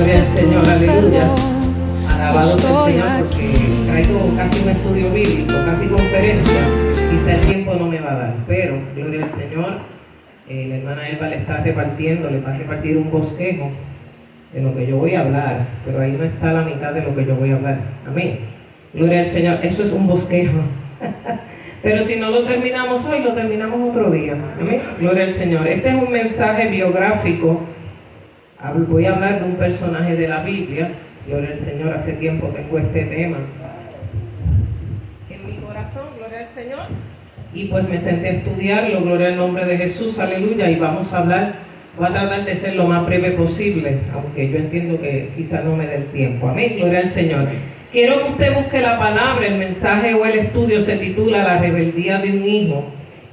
Gloria al Señor, aleluya. Alabado sea el Señor, porque traigo casi un estudio bíblico, casi conferencia, quizá el tiempo no me va a dar, pero gloria al Señor, la hermana Elba le está repartiendo, le va a repartir un bosquejo de lo que yo voy a hablar, pero ahí no está la mitad de lo que yo voy a hablar. Amén. Gloria al Señor, eso es un bosquejo. Pero si no lo terminamos hoy, lo terminamos otro día. Amén. Gloria al Señor. Este es un mensaje biográfico. Voy a hablar de un personaje de la Biblia. Gloria al Señor, hace tiempo tengo este tema en mi corazón, gloria al Señor. Y pues me senté a estudiarlo, gloria al nombre de Jesús, aleluya. Y vamos a hablar, voy a tratar de ser lo más breve posible, aunque yo entiendo que quizás no me dé el tiempo. Amén, gloria al Señor. Quiero que usted busque la palabra, el mensaje o el estudio se titula La rebeldía de un hijo.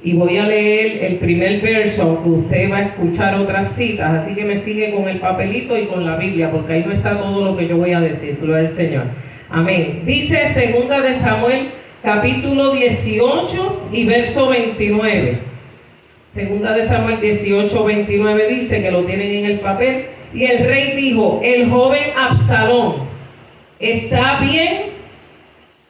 Y voy a leer el primer verso, aunque usted va a escuchar otras citas, así que me sigue con el papelito y con la Biblia, porque ahí no está todo lo que yo voy a decir, gloria al Señor. Amén. Dice 2 de Samuel, capítulo 18 y verso 29. 2 de Samuel 18, 29 dice, que lo tienen en el papel. Y el rey dijo, el joven Absalón, ¿está bien?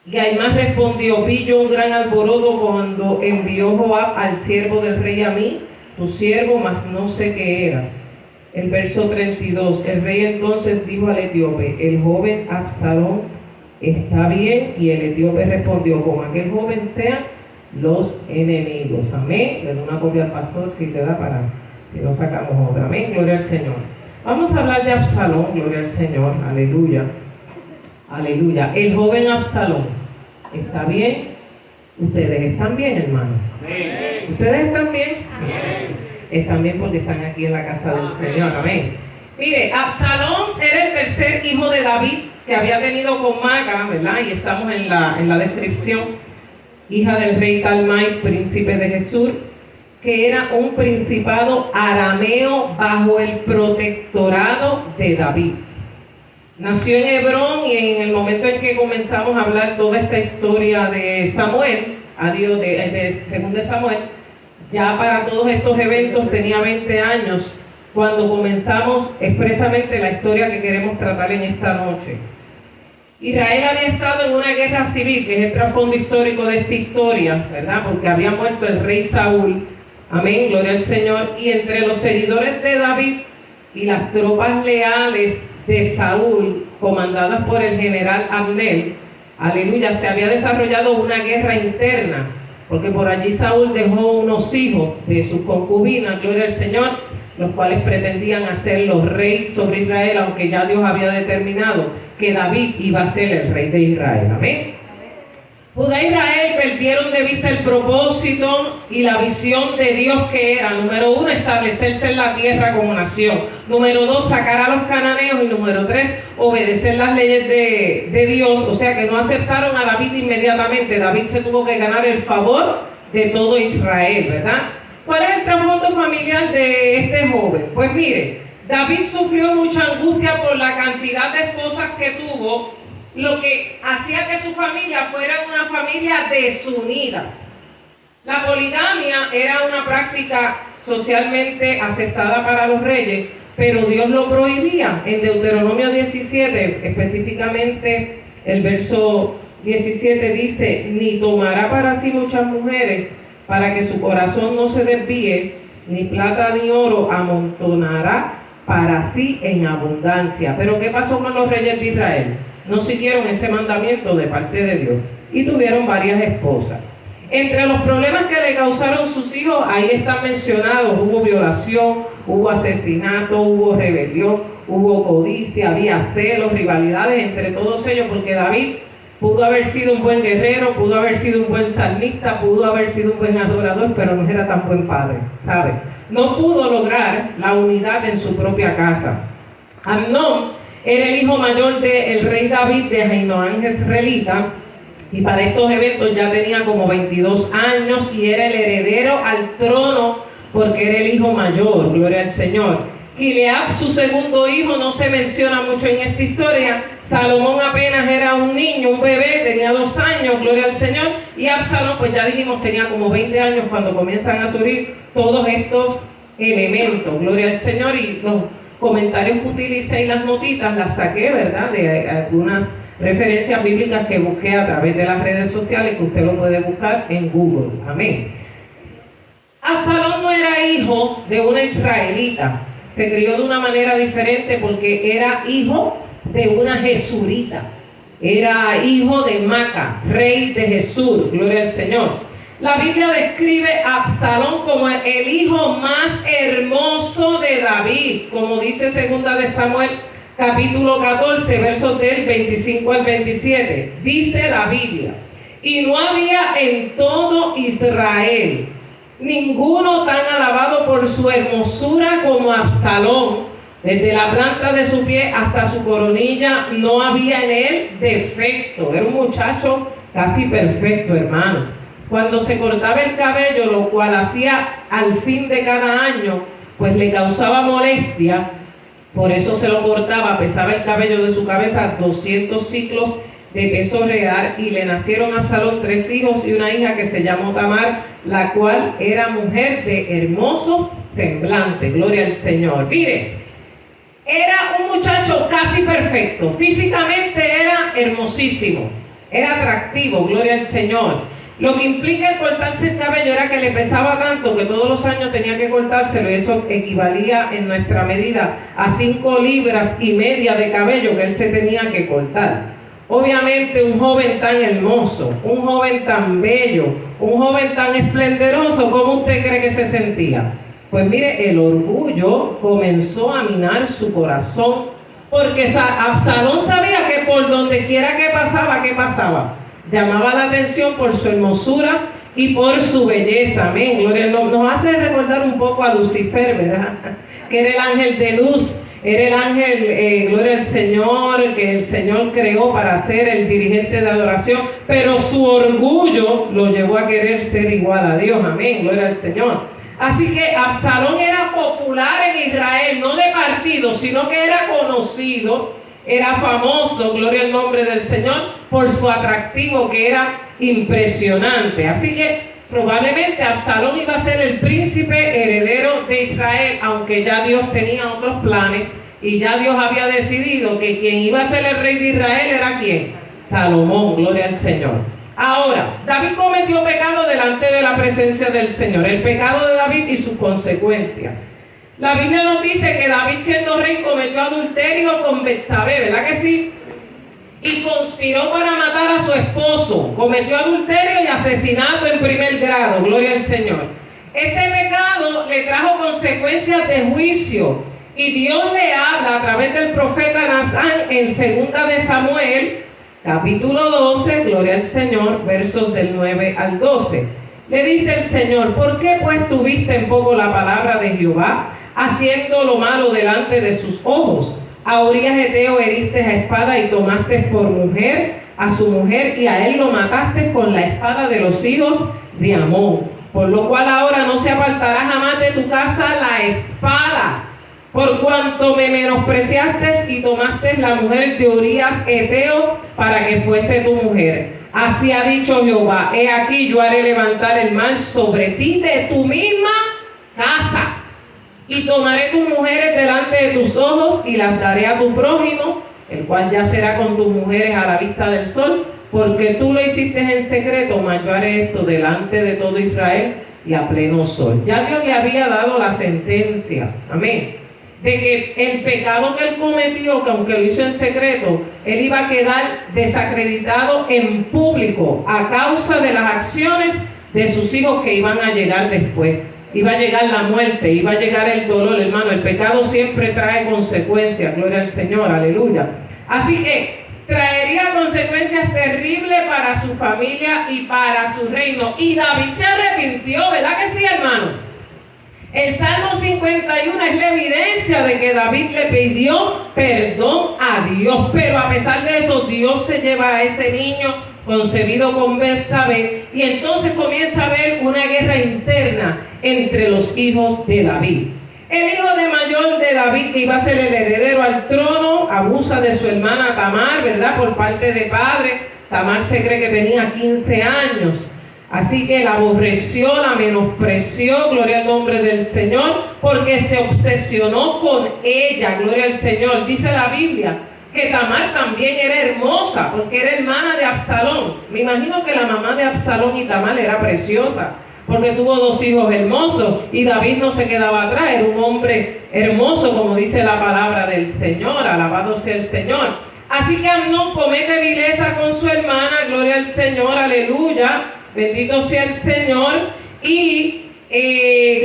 Y Aimás respondió, vi yo un gran alboroto cuando envió Joab al siervo del rey a mí, tu siervo, mas no sé qué era. El verso 32, el rey entonces dijo al etíope, el joven Absalón está bien, y el etíope respondió, como aquel joven sean los enemigos. Amén. Le doy una copia al pastor si te da para, si no sacamos otra. Amén, gloria al Señor. Vamos a hablar de Absalón, gloria al Señor, aleluya. Aleluya. El joven Absalón, ¿está bien? ¿Ustedes están bien, hermanos? Amén. ¿Ustedes están bien? Amén. Están bien porque están aquí en la casa del Señor. Amén. Mire, Absalón era el tercer hijo de David que había tenido con Maca, ¿verdad? Y estamos en la descripción. Hija del rey Talmai, príncipe de Jesús, que era un principado arameo bajo el protectorado de David. Nació en Hebrón, y en el momento en que comenzamos a hablar toda esta historia de Samuel, de 2 Samuel, ya para todos estos eventos tenía 20 años cuando comenzamos expresamente la historia que queremos tratar en esta noche. Israel había estado en una guerra civil, que es el trasfondo histórico de esta historia, ¿verdad? Porque había muerto el rey Saúl, amén, gloria al Señor, y entre los seguidores de David y las tropas leales de Saúl, comandadas por el general Abner, aleluya, se había desarrollado una guerra interna, porque por allí Saúl dejó unos hijos de sus concubinas, gloria al Señor, los cuales pretendían hacerlos rey sobre Israel, aunque ya Dios había determinado que David iba a ser el rey de Israel. Amén. Judá e Israel perdieron de vista el propósito y la visión de Dios, que era, número 1, establecerse en la tierra como nación, número 2, sacar a los cananeos, y número 3, obedecer las leyes de Dios. O sea que no aceptaron a David inmediatamente. David se tuvo que ganar el favor de todo Israel, ¿verdad? ¿Cuál es el trasfondo familiar de este joven? Pues mire, David sufrió mucha angustia por la cantidad de esposas que tuvo, lo que hacía que su familia fuera una familia desunida. La poligamia era una práctica socialmente aceptada para los reyes, pero Dios lo prohibía. En Deuteronomio 17, específicamente el verso 17 dice, ni tomará para sí muchas mujeres, para que su corazón no se desvíe, ni plata ni oro amontonará para sí en abundancia. Pero ¿qué pasó con los reyes de Israel? No siguieron ese mandamiento de parte de Dios y tuvieron varias esposas. Entre los problemas que le causaron sus hijos, ahí están mencionados: hubo violación, hubo asesinato, hubo rebelión, hubo codicia, había celos, rivalidades entre todos ellos, porque David pudo haber sido un buen guerrero, pudo haber sido un buen salmista, pudo haber sido un buen adorador, pero no era tan buen padre, ¿sabe? No pudo lograr la unidad en su propia casa. Amnón era el hijo mayor del rey David de Ahinoam jezreelita, y para estos eventos ya tenía como 22 años y era el heredero al trono porque era el hijo mayor, gloria al Señor. Gilead, su segundo hijo, no se menciona mucho en esta historia. Salomón apenas era un niño, un bebé, tenía 2 años, gloria al Señor. Y Absalón, pues ya dijimos, tenía como 20 años cuando comienzan a surgir todos estos elementos, gloria al Señor. Y comentarios que utilicé y las notitas las saqué, ¿verdad?, de algunas referencias bíblicas que busqué a través de las redes sociales, que usted lo puede buscar en Google. Amén. Absalón no era hijo de una israelita, se crió de una manera diferente porque era hijo de una jesurita, era hijo de Maca, rey de Jesús, gloria al Señor. La Biblia describe a Absalón como el hijo más hermoso de David, como dice 2 de Samuel, capítulo 14, versos del 25 al 27. Dice la Biblia: y no había en todo Israel ninguno tan alabado por su hermosura como Absalón. Desde la planta de su pie hasta su coronilla no había en él defecto. Era un muchacho casi perfecto, hermano. Cuando se cortaba el cabello, lo cual hacía al fin de cada año, pues le causaba molestia, por eso se lo cortaba. Pesaba el cabello de su cabeza 200 ciclos de peso real, y le nacieron a Absalón 3 hijos y una hija que se llamó Tamar, la cual era mujer de hermoso semblante. Gloria al Señor. Mire, era un muchacho casi perfecto, físicamente era hermosísimo, era atractivo, gloria al Señor. Lo que implica el cortarse el cabello era que le pesaba tanto que todos los años tenía que cortárselo, y eso equivalía en nuestra medida a 5,5 libras de cabello que él se tenía que cortar. Obviamente un joven tan hermoso, un joven tan bello, un joven tan esplendoroso, ¿cómo usted cree que se sentía? Pues mire, el orgullo comenzó a minar su corazón, porque Absalón sabía que por donde quiera que pasaba, ¿qué pasaba? Llamaba la atención por su hermosura y por su belleza. Amén, gloria. Nos hace recordar un poco a Lucifer, ¿verdad? Que era el ángel de luz, era el ángel, gloria al Señor, que el Señor creó para ser el dirigente de adoración, pero su orgullo lo llevó a querer ser igual a Dios. Amén, gloria al Señor. Así que Absalón era popular en Israel, no de partido, sino que era conocido, era famoso, gloria al nombre del Señor, por su atractivo, que era impresionante. Así que probablemente Absalón iba a ser el príncipe heredero de Israel, aunque ya Dios tenía otros planes y ya Dios había decidido que quien iba a ser el rey de Israel era ¿quién? Salomón, gloria al Señor. Ahora, David cometió pecado delante de la presencia del Señor, el pecado de David y sus consecuencias. La Biblia nos dice que David, siendo rey, cometió adulterio con Betsabé, ¿verdad que sí? Y conspiró para matar a su esposo, cometió adulterio y asesinato en primer grado, gloria al Señor. Este pecado le trajo consecuencias de juicio, y Dios le habla a través del profeta Natán en 2 de Samuel, capítulo 12, gloria al Señor, versos del 9 al 12. Le dice el Señor: ¿por qué pues tuviste en poco la palabra de Jehová, haciendo lo malo delante de sus ojos? A Urías Heteo heriste a espada y tomaste por mujer a su mujer, y a él lo mataste con la espada de los hijos de Amón. Por lo cual ahora no se apartará jamás de tu casa la espada, por cuanto me menospreciaste y tomaste la mujer de Urías Heteo para que fuese tu mujer. Así ha dicho Jehová: he aquí yo haré levantar el mal sobre ti de tu misma casa, y tomaré tus mujeres delante de tus ojos y las daré a tu prójimo, el cual yacerá con tus mujeres a la vista del sol, porque tú lo hiciste en secreto, mas yo haré esto delante de todo Israel y a pleno sol. Ya Dios le había dado la sentencia, amén, de que el pecado que él cometió, que aunque lo hizo en secreto, él iba a quedar desacreditado en público a causa de las acciones de sus hijos que iban a llegar después. Iba a llegar la muerte, iba a llegar el dolor, hermano. El pecado siempre trae consecuencias, gloria al Señor, aleluya. Así que traería consecuencias terribles para su familia y para su reino. Y David se arrepintió, ¿verdad que sí, hermano? El Salmo 51 es la evidencia de que David le pidió perdón a Dios, pero a pesar de eso, Dios se lleva a ese niño concebido con Betsabé, y entonces comienza a haber una guerra interna entre los hijos de David. El hijo de mayor de David, que iba a ser el heredero al trono, abusa de su hermana Tamar, ¿verdad? Por parte de padre. Tamar se cree que tenía 15 años. Así que la aborreció, la menospreció, gloria al nombre del Señor, porque se obsesionó con ella, gloria al Señor. Dice la Biblia que Tamar también era hermosa, porque era hermana de Absalón. Me imagino que la mamá de Absalón y Tamar era preciosa, porque tuvo 2 hijos hermosos, y David no se quedaba atrás, era un hombre hermoso, como dice la palabra del Señor, alabado sea el Señor. Así que Amnón comete vileza con su hermana, gloria al Señor, aleluya, bendito sea el Señor, y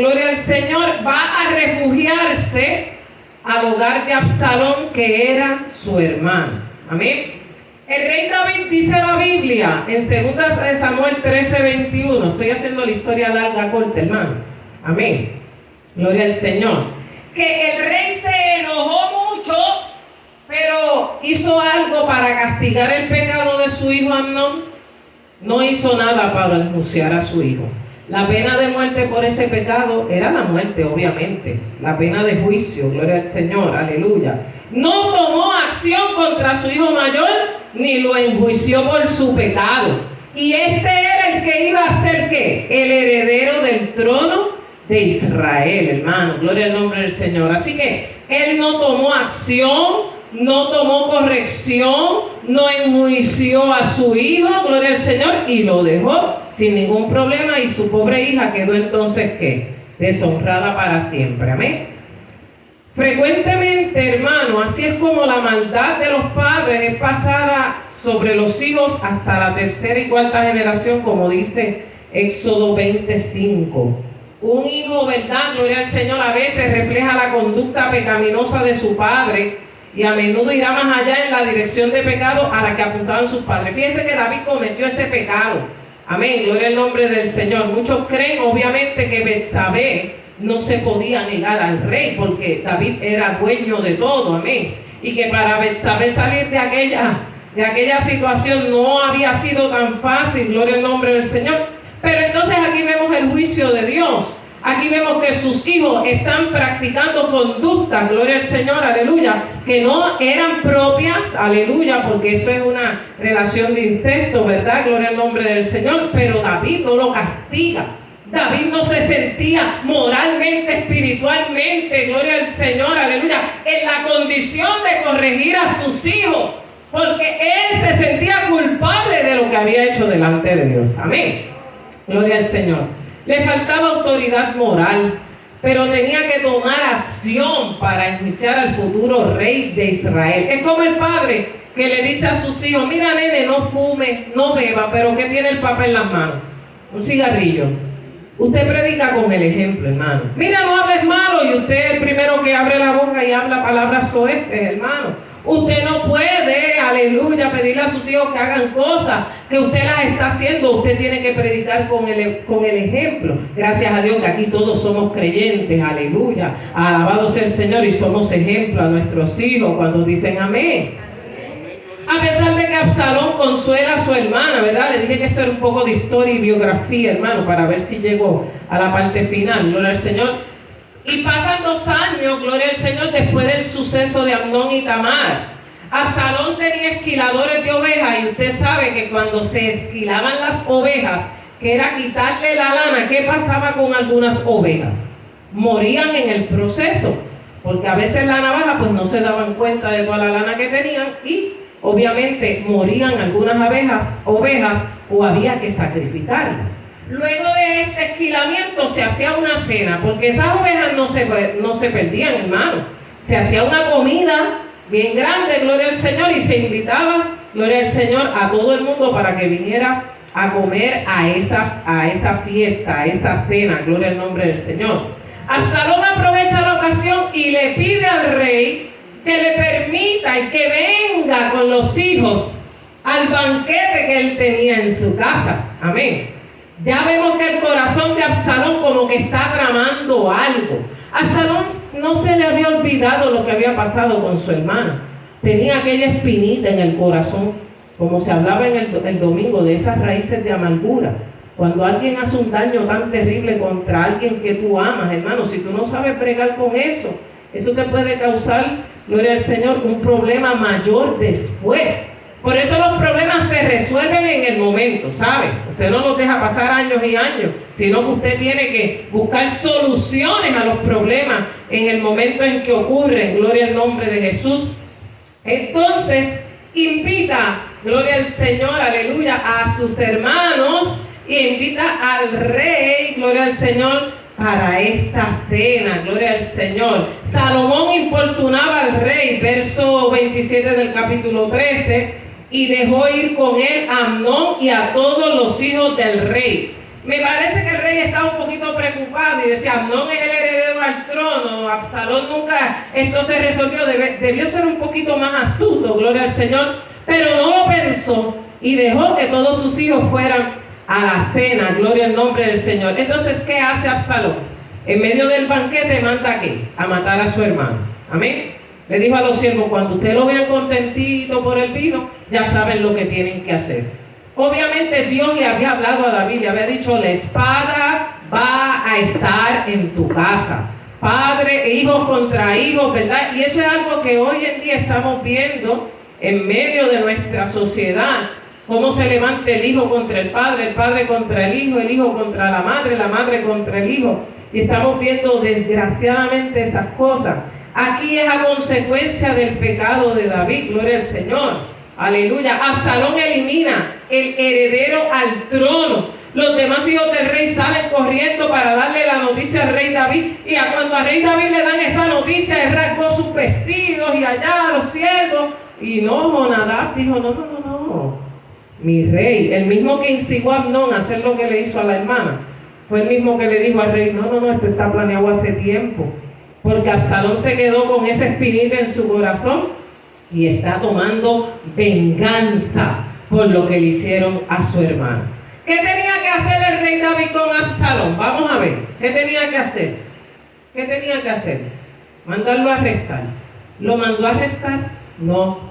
gloria al Señor, va a refugiarse al hogar de Absalón, que era su hermano. Amén. El rey David, dice la Biblia en 2 Samuel 13:21, estoy haciendo la historia larga, corta, hermano. Amén. Gloria al Señor. Que el rey se enojó mucho, pero hizo algo para castigar el pecado de su hijo Amnón. No hizo nada para enjuiciar a su hijo. La pena de muerte por ese pecado era la muerte, obviamente. La pena de juicio, gloria al Señor, aleluya. No tomó acción contra su hijo mayor, ni lo enjuició por su pecado. Y este era el que iba a ser, ¿qué? El heredero del trono de Israel, hermano. Gloria al nombre del Señor. Así que él no tomó acción, no tomó corrección, no enjuició a su hijo, gloria al Señor, y lo dejó sin ningún problema, y su pobre hija quedó entonces, ¿qué? Deshonrada para siempre. Amén. Frecuentemente, hermano, así es como la maldad de los padres es pasada sobre los hijos hasta la 3ª y 4ª generación, como dice Éxodo 25. Un hijo, ¿verdad? Gloria al Señor, a veces refleja la conducta pecaminosa de su padre, y a menudo irá más allá en la dirección de pecado a la que apuntaban sus padres. Fíjense que David cometió ese pecado. Amén, gloria al nombre del Señor. Muchos creen obviamente que Betsabé no se podía negar al rey, porque David era dueño de todo, amén. Y que para Betsabé salir de aquella situación no había sido tan fácil, gloria al nombre del Señor. Pero entonces aquí vemos el juicio de Dios. Aquí vemos que sus hijos están practicando conductas, gloria al Señor, aleluya, que no eran propias, aleluya, porque esto es una relación de incesto, ¿verdad? Gloria al nombre del Señor. Pero David no lo castiga. David no se sentía moralmente, espiritualmente, gloria al Señor, aleluya, en la condición de corregir a sus hijos, porque él se sentía culpable de lo que había hecho delante de Dios. Amén. Gloria al Señor. Le faltaba autoridad moral, pero tenía que tomar acción para enjuiciar al futuro rey de Israel. Es como el padre que le dice a sus hijos: mira, nene, no fume, no beba, pero ¿qué tiene el papá en las manos? Un cigarrillo. Usted predica con el ejemplo, hermano. Mira, no hables malo, y usted es el primero que abre la boca y habla palabras soeces, hermano. Usted no puede, aleluya, pedirle a sus hijos que hagan cosas que usted las está haciendo. Usted tiene que predicar con el ejemplo. Gracias a Dios que aquí todos somos creyentes, aleluya. Alabado sea el Señor, y somos ejemplo a nuestros hijos cuando dicen amén. A pesar de que Absalón consuela a su hermana, ¿verdad? Le dije que esto era un poco de historia y biografía, hermano, para ver si llegó a la parte final. Gloria al Señor. Y pasan 2 años, gloria al Señor, después del suceso de Amnón y Tamar. Absalón tenía esquiladores de ovejas, y usted sabe que cuando se esquilaban las ovejas, que era quitarle la lana, ¿qué pasaba con algunas ovejas? Morían en el proceso, porque a veces la navaja pues no se daban cuenta de toda la lana que tenían, y obviamente morían algunas ovejas, o había que sacrificarlas. Luego de este esquilamiento se hacía una cena, porque esas ovejas no se perdían, hermano. Se hacía una comida bien grande, gloria al Señor, y se invitaba, gloria al Señor, a todo el mundo para que viniera a comer a esa fiesta, a esa cena, gloria al nombre del Señor. Absalón aprovecha la ocasión y le pide al rey que le permita y que venga con los hijos al banquete que él tenía en su casa. Amén. Ya vemos que el corazón de Absalón como que está tramando algo. Absalón no se le había olvidado lo que había pasado con su hermana. Tenía aquella espinita en el corazón, como se hablaba en el domingo, de esas raíces de amargura. Cuando alguien hace un daño tan terrible contra alguien que tú amas, hermano, si tú no sabes bregar con eso te puede causar, gloria al Señor, un problema mayor después. Por eso los problemas se resuelven en el momento, ¿sabe? Usted no los deja pasar años y años, sino que usted tiene que buscar soluciones a los problemas en el momento en que ocurren. Gloria al nombre de Jesús. Entonces, invita, gloria al Señor, aleluya, a sus hermanos y invita al rey, gloria al Señor, para esta cena, gloria al Señor. Salomón importunaba al rey, verso 27 del capítulo 13, y dejó ir con él a Amnón y a todos los hijos del rey. Me parece que el rey estaba un poquito preocupado y decía, Amnón es el heredero al trono, Absalón nunca, esto se resolvió, debió ser un poquito más astuto, gloria al Señor, pero no lo pensó y dejó que todos sus hijos fueran a la cena, gloria al nombre del Señor. Entonces, ¿qué hace Absalón? En medio del banquete manda ¿a qué? A matar a su hermano. Amén. Le dijo a los siervos, cuando ustedes lo vean contentito por el vino, ya saben lo que tienen que hacer. Obviamente Dios le había hablado a David, le había dicho, la espada va a estar en tu casa. Padre, hijos contra hijos, ¿verdad? Y eso es algo que hoy en día estamos viendo en medio de nuestra sociedad. Cómo se levanta el hijo contra el padre contra el hijo contra la madre contra el hijo. Y estamos viendo desgraciadamente esas cosas. Aquí es a consecuencia del pecado de David, gloria al Señor. Aleluya. Absalón elimina el heredero al trono. Los demás hijos del rey salen corriendo para darle la noticia al rey David. Y cuando al rey David le dan esa noticia, él rasgó sus vestidos y allá los siervos. Y no, Jonadab dijo, no. Mi rey, el mismo que instigó a Amnón a hacer lo que le hizo a la hermana, fue el mismo que le dijo al rey, no, esto está planeado hace tiempo. Porque Absalón se quedó con esa espinita en su corazón y está tomando venganza por lo que le hicieron a su hermano. ¿Qué tenía que hacer el rey David con Absalón? Vamos a ver, ¿qué tenía que hacer? ¿Qué tenía que hacer? Mandarlo a arrestar. ¿Lo mandó a arrestar? No.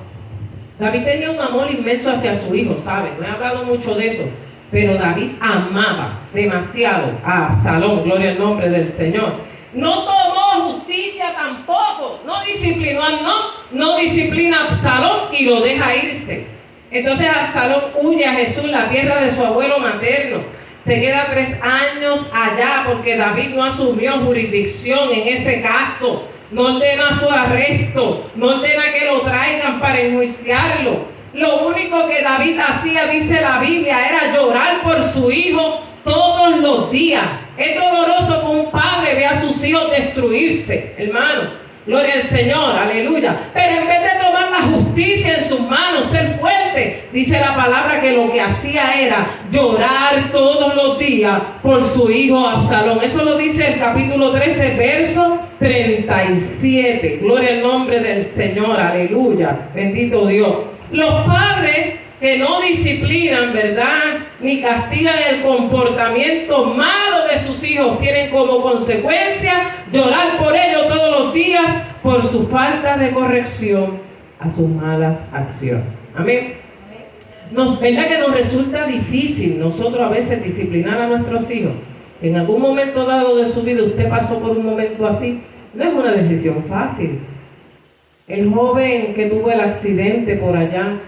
David tenía un amor inmenso hacia su hijo, ¿sabe? No he hablado mucho de eso, pero David amaba demasiado a Absalón, gloria al nombre del Señor. No tomó justicia tampoco, no disciplinó a Amnón, no disciplina a Absalón y lo deja irse. Entonces Absalón huye a Jesús, la tierra de su abuelo materno. Se queda 3 años allá porque David no asumió jurisdicción en ese caso. No ordena su arresto, no ordena que lo traigan para enjuiciarlo. Lo único que David hacía, dice la Biblia, era llorar por su hijo todos los días. Es doloroso que un padre vea a sus hijos destruirse, hermano. Gloria al Señor, aleluya. Pero en vez de tomar la justicia en sus manos, ser fuerte, dice la palabra que lo que hacía era llorar todos los días por su hijo Absalón. Eso lo dice el capítulo 13, verso 37. Gloria al nombre del Señor, aleluya. Bendito Dios. Los padres que no disciplinan, ¿verdad?, ni castigan el comportamiento malo de sus hijos, tienen como consecuencia llorar por ellos todos los días por su falta de corrección a sus malas acciones. Amén. ¿Verdad que nos resulta difícil nosotros a veces disciplinar a nuestros hijos? En algún momento dado de su vida usted pasó por un momento así. No es una decisión fácil. El joven que tuvo el accidente por allá,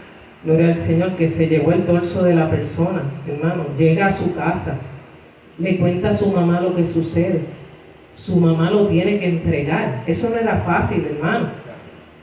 gloria al Señor, que se llevó el torso de la persona, hermano, llega a su casa, le cuenta a su mamá lo que sucede. Su mamá lo tiene que entregar. Eso no era fácil, hermano.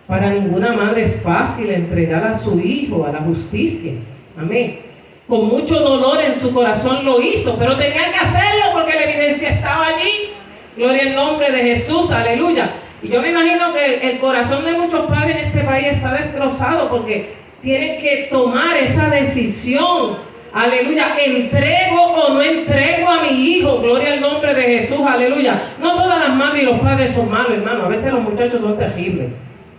Para ninguna madre es fácil entregar a su hijo a la justicia. Amén. Con mucho dolor en su corazón lo hizo, pero tenía que hacerlo porque la evidencia estaba allí. Gloria al nombre de Jesús, aleluya. Y yo me imagino que el corazón de muchos padres en este país está destrozado porque tienen que tomar esa decisión. Aleluya, ¿entrego o no entrego a mi hijo? Gloria al nombre de Jesús, aleluya. No todas las madres y los padres son malos, hermano. A veces los muchachos son terribles.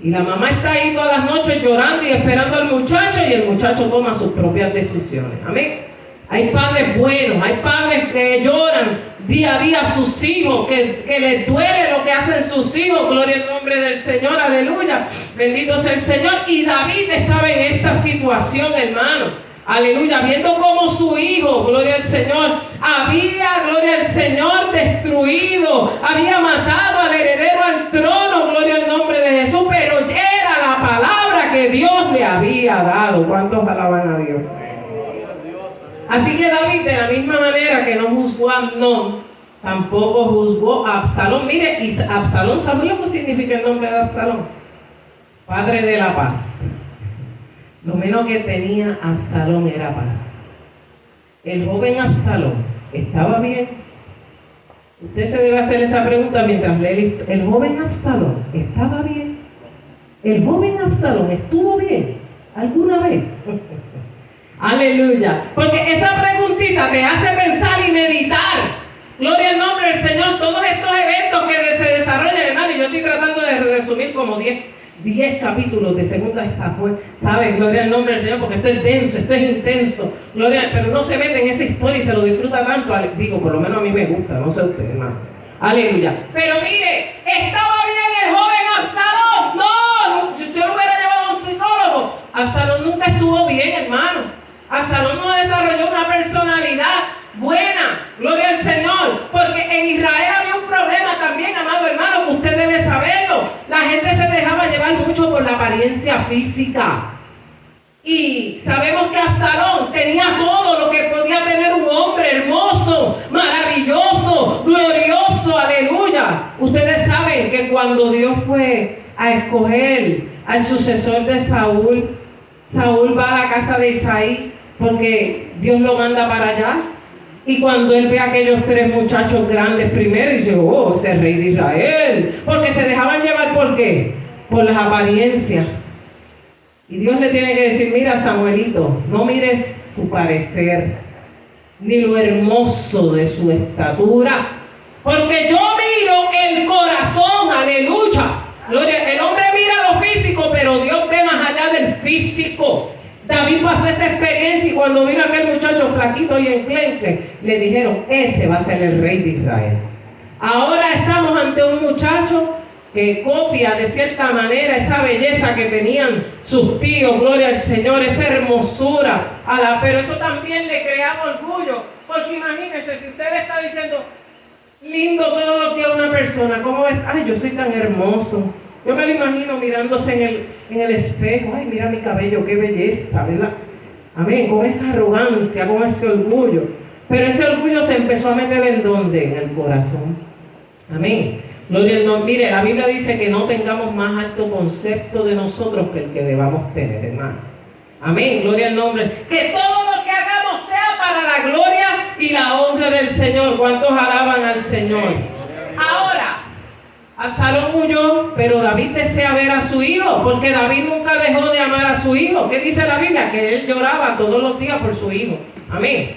Y la mamá está ahí todas las noches llorando y esperando al muchacho, y el muchacho toma sus propias decisiones. Amén. Hay padres buenos, hay padres que lloran día a día a sus hijos, que les duele lo que hacen sus hijos. Gloria al nombre del Señor, aleluya. Bendito sea el Señor. Y David estaba en esta situación, hermano. Aleluya, viendo cómo su hijo, gloria al Señor, había, gloria al Señor, destruido, había matado al heredero al trono, gloria al nombre de Jesús, pero era la palabra que Dios le había había dado. ¿Cuántos alaban a Dios? Así que David, de la misma manera que no juzgó a Amnón, tampoco juzgó a Absalón. Mire, y Absalón, ¿sabe lo que significa el nombre de Absalón? Padre de la paz. Lo menos que tenía Absalón era paz. El joven Absalón estaba bien. Usted se debe hacer esa pregunta mientras lee. ¿El joven Absalón estaba bien? ¿El joven Absalón estuvo bien alguna vez? Aleluya. Porque esa preguntita te hace pensar y meditar. Gloria al nombre del Señor. Todos estos eventos que se desarrollan, hermano, y yo estoy tratando de resumir como 10 capítulos de Segunda de Samuel, ¿sabe? Gloria al nombre del Señor, porque esto es denso, esto es intenso, gloria, pero no se mete en esa historia y se lo disfruta tanto, digo, por lo menos a mí me gusta, no sé usted, hermano. Aleluya. Pero mire, ¿estaba bien el joven Absalón? No, si usted lo hubiera llevado a un psicólogo, Absalón nunca estuvo bien, hermano. Absalón no desarrolló una personalidad buena, gloria al Señor, porque en Israel había un problema también, amado hermano, que usted debe saberlo. La gente se dejaba llevar mucho por la apariencia física. Y sabemos que Absalón tenía todo lo que podía tener un hombre hermoso, maravilloso, glorioso, aleluya. Ustedes saben que cuando Dios fue a escoger al sucesor de Saúl, Saúl va a la casa de Isaí porque Dios lo manda para allá. Y cuando él ve a aquellos 3 muchachos grandes primero, dice, oh, ese es rey de Israel. Porque se dejaban llevar, ¿por qué? Por las apariencias. Y Dios le tiene que decir, mira, Samuelito, no mires su parecer, ni lo hermoso de su estatura. Porque yo miro el corazón, aleluya. Gloria, el hombre mira lo físico, pero Dios ve más allá del físico. David pasó esa experiencia y cuando vino aquel muchacho flaquito y enclenque, le dijeron, ese va a ser el rey de Israel. Ahora estamos ante un muchacho que copia de cierta manera esa belleza que tenían sus tíos, gloria al Señor, esa hermosura, pero eso también le creaba orgullo, porque imagínense, si usted le está diciendo, lindo todo lo que es una persona, ¿cómo es? Ay, yo soy tan hermoso. Yo me lo imagino mirándose en el espejo. Ay, mira mi cabello, qué belleza, ¿verdad? Amén, con esa arrogancia, con ese orgullo. Pero ese orgullo se empezó a meter ¿en dónde? En el corazón. Amén. Mire, la Biblia dice que no tengamos más alto concepto de nosotros que el que debamos tener, hermano. Amén, gloria al nombre. Que todo lo que hagamos sea para la gloria y la honra del Señor. ¿Cuántos alaban al Señor? Ahora, Absalón huyó, pero David desea ver a su hijo, porque David nunca dejó de amar a su hijo. ¿Qué dice la Biblia? Que él lloraba todos los días por su hijo. Amén.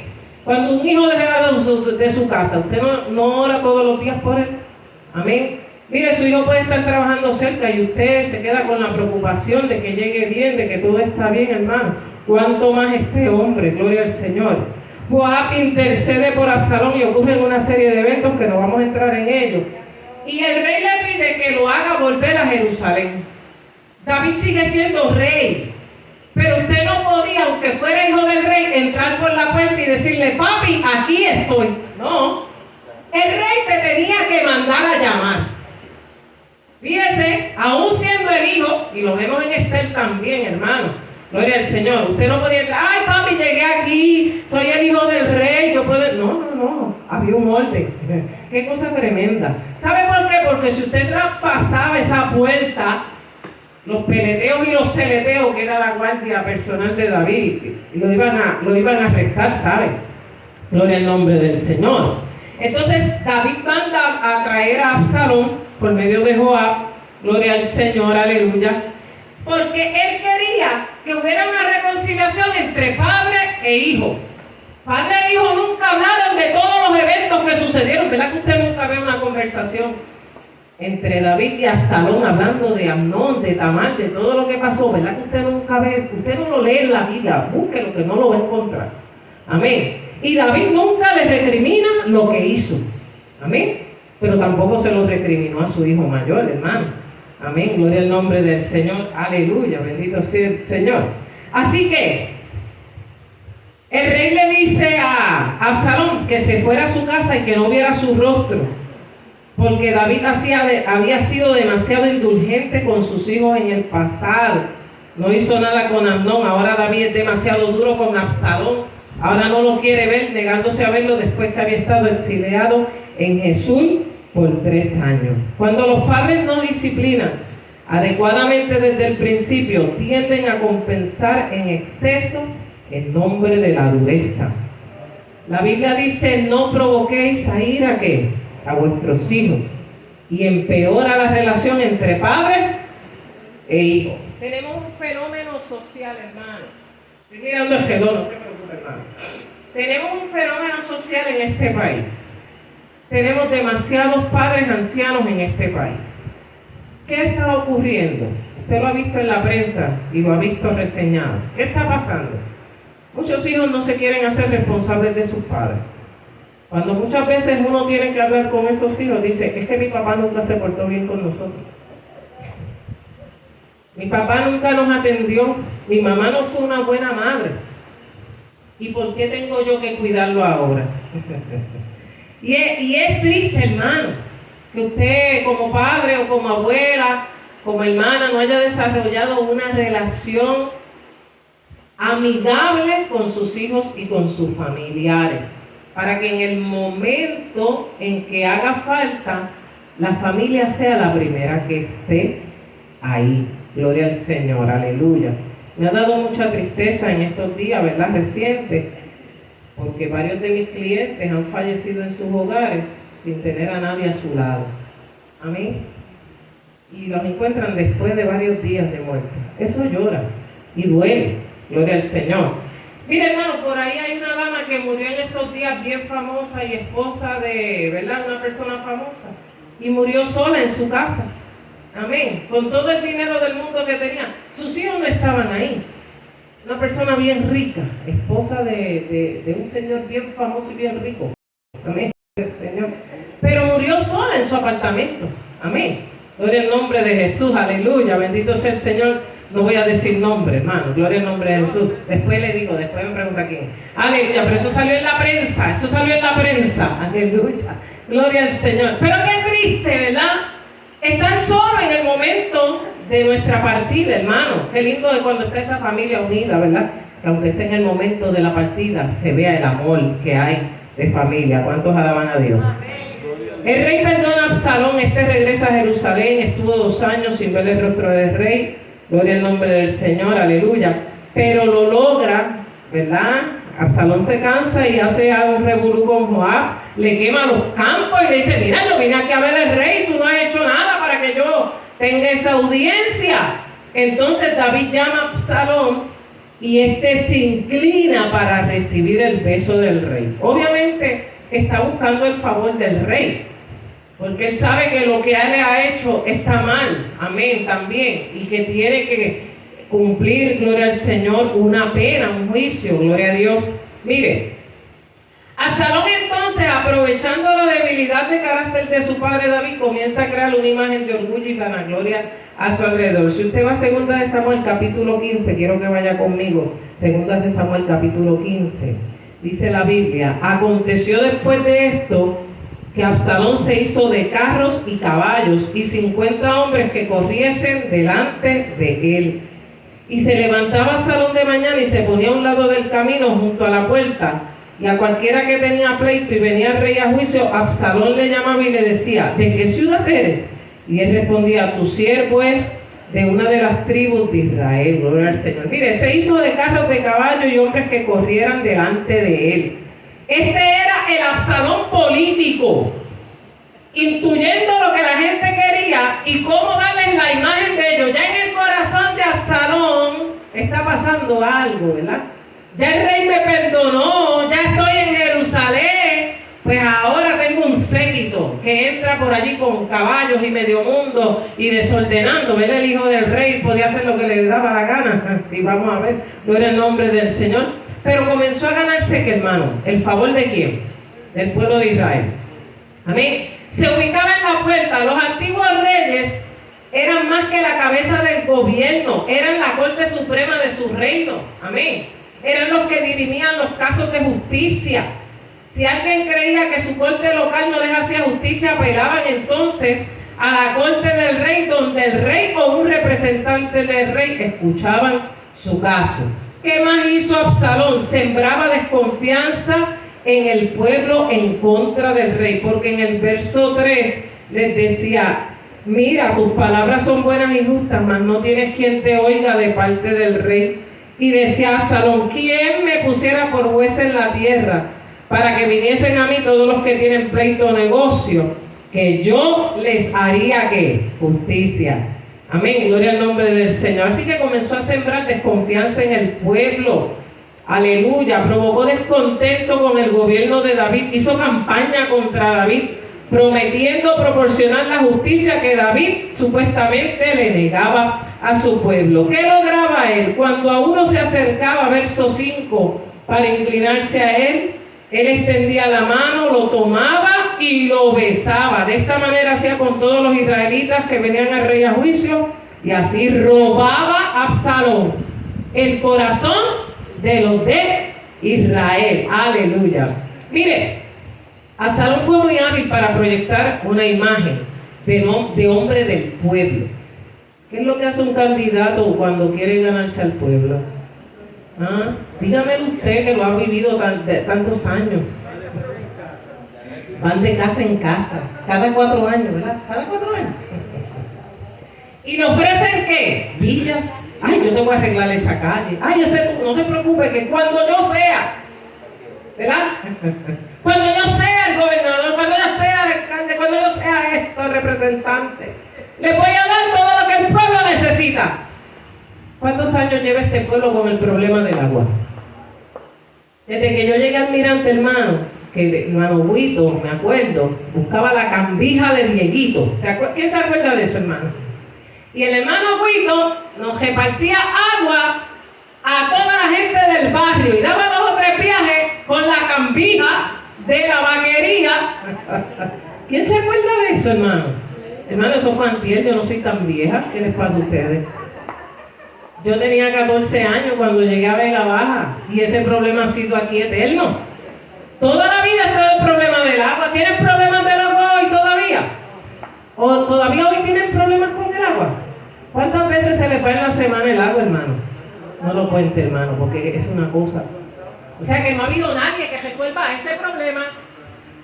Cuando un hijo deja de su casa, ¿usted no ora todos los días por él? Amén. Mire, su hijo puede estar trabajando cerca y usted se queda con la preocupación de que llegue bien, de que todo está bien, hermano. ¿Cuánto más este hombre? Gloria al Señor. Joab intercede por Absalón y ocurren una serie de eventos que no vamos a entrar en ellos. Y el rey le pide que lo haga volver a Jerusalén. David sigue siendo rey, pero usted no podía, aunque fuera hijo del rey, entrar por la puerta y decirle, papi, aquí estoy. No, el rey te tenía que mandar a llamar. Fíjese, aún siendo el hijo, y lo vemos en Esther también, hermano, gloria al Señor, usted no podía decir, ay papi, llegué aquí, soy el hijo del rey, yo puedo... No, había un orden. Qué cosa tremenda. ¿Sabe por qué? Porque si usted traspasaba esa puerta, los peleteos y los celeteos, que era la guardia personal de David, lo iban a arrestar, ¿sabe? Gloria al nombre del Señor. Entonces David manda a traer a Absalón por medio de Joab, gloria al Señor, aleluya, porque él quería que hubiera una reconciliación entre padre e hijo. Padre e hijo nunca hablaron de todos los eventos que sucedieron. ¿Verdad que usted nunca ve una conversación entre David y Absalón hablando de Amnón, de Tamar, de todo lo que pasó? ¿Verdad que usted nunca ve? Usted no lo lee en la Biblia, búsquelo que no lo va a encontrar. Amén. Y David nunca le recrimina lo que hizo. Amén. Pero tampoco se lo recriminó a su hijo mayor, hermano. Amén. Gloria al nombre del Señor. Aleluya. Bendito sea el Señor. Así que el rey le dice a Absalón que se fuera a su casa y que no viera su rostro, porque David había sido demasiado indulgente con sus hijos en el pasado. No hizo nada con Amnón. Ahora David es demasiado duro con Absalón. Ahora no lo quiere ver, negándose a verlo después que había estado exiliado en Jesús por 3 años. Cuando los padres no disciplinan adecuadamente desde el principio, tienden a compensar en exceso en nombre de la dureza. La Biblia dice: no provoquéis a ira ¿qué? A vuestros hijos, y empeora la relación entre padres e hijos. Tenemos un fenómeno social, hermano. Estoy mirando el reloj, no te preocupes, hermano. Tenemos un fenómeno social en este país. Tenemos demasiados padres ancianos en este país. ¿Qué está ocurriendo? Usted lo ha visto en la prensa y lo ha visto reseñado. ¿Qué está pasando? Muchos hijos no se quieren hacer responsables de sus padres. Cuando muchas veces uno tiene que hablar con esos hijos, dice: es que mi papá nunca se portó bien con nosotros. Mi papá nunca nos atendió. Mi mamá no fue una buena madre. ¿Y por qué tengo yo que cuidarlo ahora? y es triste, hermano, que usted como padre o como abuela, como hermana, no haya desarrollado una relación amigable con sus hijos y con sus familiares, para que en el momento en que haga falta, la familia sea la primera que esté ahí. Gloria al Señor, aleluya. Me ha dado mucha tristeza en estos días, ¿verdad? Recientes, porque varios de mis clientes han fallecido en sus hogares sin tener a nadie a su lado. Amén. Y los encuentran después de varios días de muerte. Eso llora y duele. Gloria al Señor. Mire, hermano, por ahí hay una dama que murió en estos días, bien famosa y esposa de, ¿verdad?, una persona famosa. Y murió sola en su casa. Amén. Con todo el dinero del mundo que tenía. Sus hijos no estaban ahí. Una persona bien rica, esposa de un señor bien famoso y bien rico. Amén. Señor. Pero murió sola en su apartamento. Amén. Gloria al nombre de Jesús. Aleluya. Bendito sea el Señor. No voy a decir nombre, hermano. Gloria al nombre de Jesús. Después le digo, después me pregunta quién. Aleluya. Pero eso salió en la prensa. Eso salió en la prensa. Aleluya. Gloria al Señor. Pero qué triste, ¿verdad? Están solos en el momento de nuestra partida, hermano. Qué lindo de cuando está esa familia unida, ¿verdad? Que aunque sea en el momento de la partida, se vea el amor que hay de familia. ¿Cuántos alaban a Dios? El rey perdona a Absalón. Regresa a Jerusalén. Estuvo 2 años sin ver el rostro del rey. Gloria al nombre del Señor, aleluya. Pero lo logra, ¿verdad? Absalón se cansa y hace un revolú con Joab, le quema los campos y le dice: mira, yo vine aquí a ver al rey, tú no has hecho nada para que yo tenga esa audiencia. Entonces David llama a Absalón y se inclina para recibir el beso del rey. Obviamente está buscando el favor del rey, porque él sabe que lo que él le ha hecho está mal, amén, también, y que tiene que cumplir, gloria al Señor, una pena, un juicio, gloria a Dios. Mire, Absalón entonces, aprovechando la debilidad de carácter de su padre David, comienza a crear una imagen de orgullo y vanagloria a su alrededor. Si usted va a 2 de Samuel capítulo 15, quiero que vaya conmigo, 2 de Samuel capítulo 15, dice la Biblia: aconteció después de esto que Absalón se hizo de carros y caballos y 50 hombres que corriesen delante de él. Y se levantaba Absalón de mañana y se ponía a un lado del camino junto a la puerta, y a cualquiera que tenía pleito y venía el rey a juicio, Absalón le llamaba y le decía: ¿de qué ciudad eres? Y él respondía: tu siervo es de una de las tribus de Israel. Gloria al Señor. Mire, se hizo de carros de caballo y hombres que corrieran delante de él. Este era el Absalón político, intuyendo lo que la gente quería y cómo darles la imagen de ellos. Ya en el corazón de Absalón está pasando algo, ¿verdad? Ya el rey me perdonó, ya estoy en Jerusalén, pues ahora tengo un séquito que entra por allí con caballos y medio mundo y desordenando. ¿Verdad? El hijo del rey podía hacer lo que le daba la gana, y vamos a ver, gloria al nombre del Señor. Pero comenzó a ganarse, ¿qué, hermano? ¿El favor de quién? Del pueblo de Israel. Amén. Se ubicaba en la puerta. Los antiguos reyes eran más que la cabeza del gobierno, eran la corte suprema de su reino. Amén. Eran los que dirimían los casos de justicia. Si alguien creía que su corte local no les hacía justicia, apelaban entonces a la corte del rey, donde el rey o un representante del rey escuchaban su caso. ¿Qué más hizo Absalón? Sembraba desconfianza en el pueblo en contra del rey, porque en el verso 3 les decía: mira, tus palabras son buenas y justas, mas no tienes quien te oiga de parte del rey. Y decía Absalón: ¿quién me pusiera por juez en la tierra, para que viniesen a mí todos los que tienen pleito o negocio, que yo les haría ¿qué? Justicia? Amén, gloria al nombre del Señor. Así que comenzó a sembrar desconfianza en el pueblo. Aleluya, provocó descontento con el gobierno de David, hizo campaña contra David, prometiendo proporcionar la justicia que David supuestamente le negaba a su pueblo. ¿Qué lograba él? Cuando a uno se acercaba, verso 5, para inclinarse a él, él extendía la mano, lo tomaba y lo besaba. De esta manera hacía con todos los israelitas que venían al rey a juicio, y así robaba a Absalón el corazón de los de Israel. Aleluya. Mire, Absalón fue muy hábil para proyectar una imagen de hombre del pueblo. ¿Qué es lo que hace un candidato cuando quiere ganarse al pueblo? ¿Ah? Dígame usted que lo ha vivido tantos años. Van de casa en casa, cada 4 años, ¿verdad? Cada 4 años. ¿Y le ofrecen qué? Villas. Ay, yo te voy a arreglar esa calle. Ay, no te preocupes, que cuando yo sea, ¿verdad? Cuando yo sea el gobernador, cuando yo sea el alcalde, cuando yo sea esto, representante, le voy a dar todo lo que el pueblo necesita. ¿Cuántos años lleva este pueblo con el problema del agua? Desde que yo llegué al Almirante, hermano, que hermano Huito, me acuerdo, buscaba la cambija de Dieguito. ¿Quién se acuerda de eso, hermano? Y el hermano Huito nos repartía agua a toda la gente del barrio y daba 2 o 3 viajes con la cambija de la vaquería. ¿Quién se acuerda de eso, hermano? Hermano, eso fue antier, yo no soy tan vieja. ¿Qué les pasa a ustedes? Yo tenía 14 años cuando llegué a Vega Baja y ese problema ha sido aquí eterno. Toda la vida está el problema del agua. ¿Tienen problemas del agua hoy todavía? ¿O todavía hoy tienen problemas con el agua? ¿Cuántas veces se les va en la semana el agua, hermano? No lo cuente, hermano, porque es una cosa. O sea que no ha habido nadie que resuelva ese problema.